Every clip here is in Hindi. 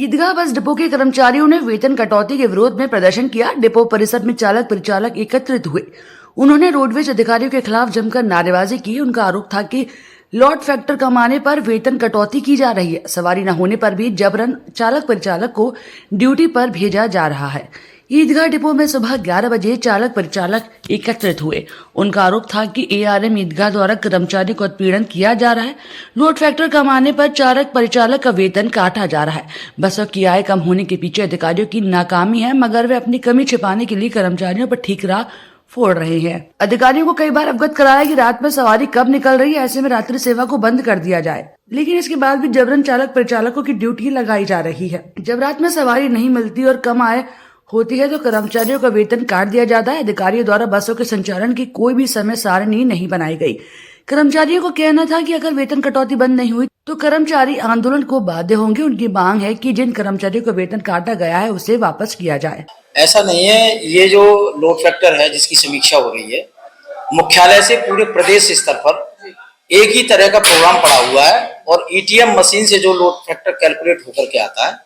ईदगाह बस डिपो के कर्मचारियों ने वेतन कटौती के विरोध में प्रदर्शन किया। डिपो परिसर में चालक परिचालक एकत्रित हुए। उन्होंने रोडवेज अधिकारियों के खिलाफ जमकर नारेबाजी की। उनका आरोप था कि लॉट फैक्टर कमाने पर वेतन कटौती की जा रही है। सवारी न होने पर भी जबरन चालक परिचालक को ड्यूटी पर भेजा जा रहा है। ईदगाह डिपो में सुबह 11 बजे चालक परिचालक एकत्रित हुए। उनका आरोप था कि एआरएम ईदगाह द्वारा कर्मचारियों को उत्पीड़न किया जा रहा है। लोड फैक्टर कमाने पर चालक परिचालक का वेतन काटा जा रहा है। बसों की आय कम होने के पीछे अधिकारियों की नाकामी है, मगर वे अपनी कमी छिपाने के लिए कर्मचारियों पर ठीकरा फोड़ रहे हैं। अधिकारियों को कई बार अवगत कराया कि रात में सवारी कब निकल रही है, ऐसे में रात्रि सेवा को बंद कर दिया जाए, लेकिन इसके बाद भी जबरन चालक परिचालकों की ड्यूटी लगाई जा रही है। जब रात में सवारी नहीं मिलती और कम आय होती है तो कर्मचारियों का वेतन काट दिया जाता है। अधिकारियों द्वारा बसों के संचालन की कोई भी समय सारणी नहीं बनाई गई। कर्मचारियों को कहना था कि अगर वेतन कटौती बंद नहीं हुई तो कर्मचारी आंदोलन को बाध्य होंगे। उनकी मांग है कि जिन कर्मचारियों का वेतन काटा गया है उसे वापस किया जाए। ऐसा नहीं है, ये जो लोड फैक्टर है जिसकी समीक्षा हो रही है, मुख्यालय से पूरे प्रदेश स्तर पर एक ही तरह का प्रोग्राम पड़ा हुआ है और ईटीएम मशीन से जो लोड फैक्टर कैलकुलेट होकर के आता है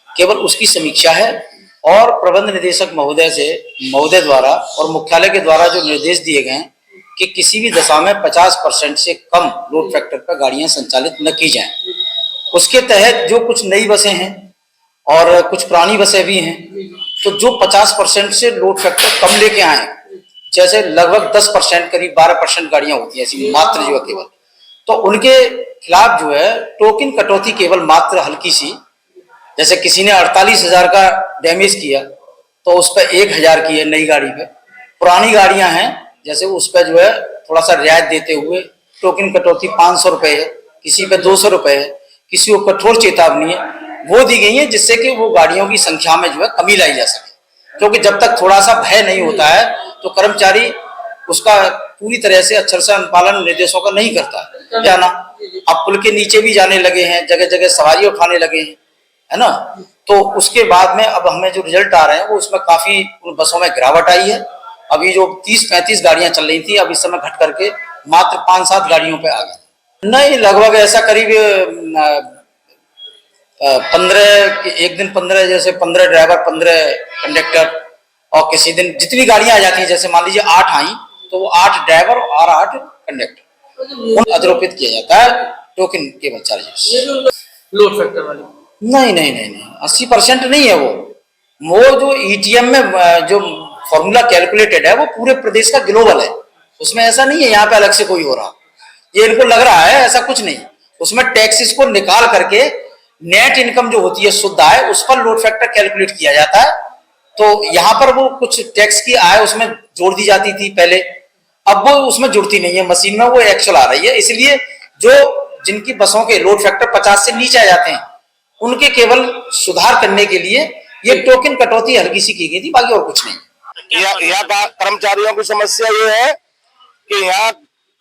केवल उसकी समीक्षा है। और प्रबंध निदेशक महोदय द्वारा और मुख्यालय के द्वारा जो निर्देश दिए गए हैं कि किसी भी दशा में 50% से कम लोड फैक्टर पर गाड़ियां संचालित न की जाएं। उसके तहत जो कुछ नई बसें हैं और कुछ पुरानी बसें भी हैं, तो जो 50% से लोड फैक्टर कम लेके आए, जैसे लगभग 10% करीब 12% गाड़ियां होती हैं ऐसी मात्र जो है केवल, तो उनके खिलाफ जो है टोकन कटौती केवल मात्र हल्की सी, जैसे किसी ने 48,000 का डैमेज किया तो उस पर 1,000 की है नई गाड़ी पे। पुरानी गाड़ियां हैं जैसे उस पर जो है थोड़ा सा रियायत देते हुए टोकन कटौती 500 रुपए है, किसी पे 200 रुपए है, किसी को कठोर चेतावनी है वो दी गई है, जिससे कि वो गाड़ियों की संख्या में जो है कमी लाई जा सके। क्योंकि जब तक थोड़ा सा भय नहीं होता है तो कर्मचारी उसका पूरी तरह से अक्षर से अनुपालन निर्देशों का नहीं करता जाना। अब पुल के नीचे भी जाने लगे हैं, जगह जगह सवारी उठाने लगे हैं, है ना। तो उसके बाद में अब हमें जो रिजल्ट आ रहे हैं वो उसमें काफी उन बसों में गिरावट आई है। अभी जो 30-35 गाड़ियां चल रही थी अब इस समय घट करके मात्र 5-7 गाड़ियों पे आ गई। नहीं, लगभग ऐसा करीब 15 एक दिन 15 जैसे 15 ड्राइवर 15 कंडक्टर, और किसी दिन जितनी गाड़ियां आ जाती हैं जैसे मान लीजिए 8 आई तो वो 8 ड्राइवर और 8 कंडक्टर आरोपित किया जाता है टोकन केवल चार्जेस। लोड फैक्टर वाली नहीं 80% नहीं है वो जो ईटीएम में जो फॉर्मूला कैलकुलेटेड है वो पूरे प्रदेश का ग्लोबल है। उसमें ऐसा नहीं है यहाँ पे अलग से कोई हो रहा, ये इनको लग रहा है, ऐसा कुछ नहीं। उसमें टैक्सेस को निकाल करके नेट इनकम जो होती है शुद्ध आय उस पर लोड फैक्टर कैलकुलेट किया जाता है। तो यहाँ पर वो कुछ टैक्स की आय उसमें जोड़ दी जाती थी पहले, अब वो उसमें जुड़ती नहीं है, मशीन में वो एक्चुअल आ रही है। इसलिए जो जिनकी बसों के लोड फैक्टर 50 से नीचे आ जाते हैं उनके केवल सुधार करने के लिए ये टोकन कटौती हल्की सी की गई थी, बाकी और कुछ नहीं। यहाँ कर्मचारियों की समस्या ये है कि यहाँ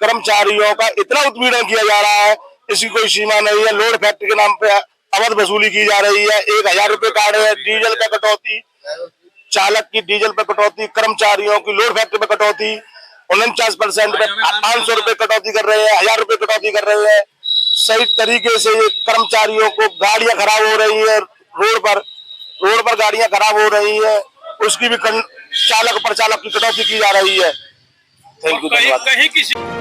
कर्मचारियों का इतना उत्पीड़न किया जा रहा है, इसकी कोई सीमा नहीं है। लोड फैक्ट्री के नाम पे अवैध वसूली की जा रही है। 1,000 रुपए काट रहे हैं, डीजल पे कटौती, चालक की डीजल पे कटौती, कर्मचारियों की लोड फैक्ट्री पे कटौती, 49% पे 500 रुपए कटौती कर रहे हैं, 1,000 रुपए कटौती कर रहे हैं। सही तरीके से ये कर्मचारियों को गाड़ियां खराब हो रही है, रोड पर गाड़ियां खराब हो रही है, उसकी भी चालक पर चालक की कटौती की जा रही है। Thank you.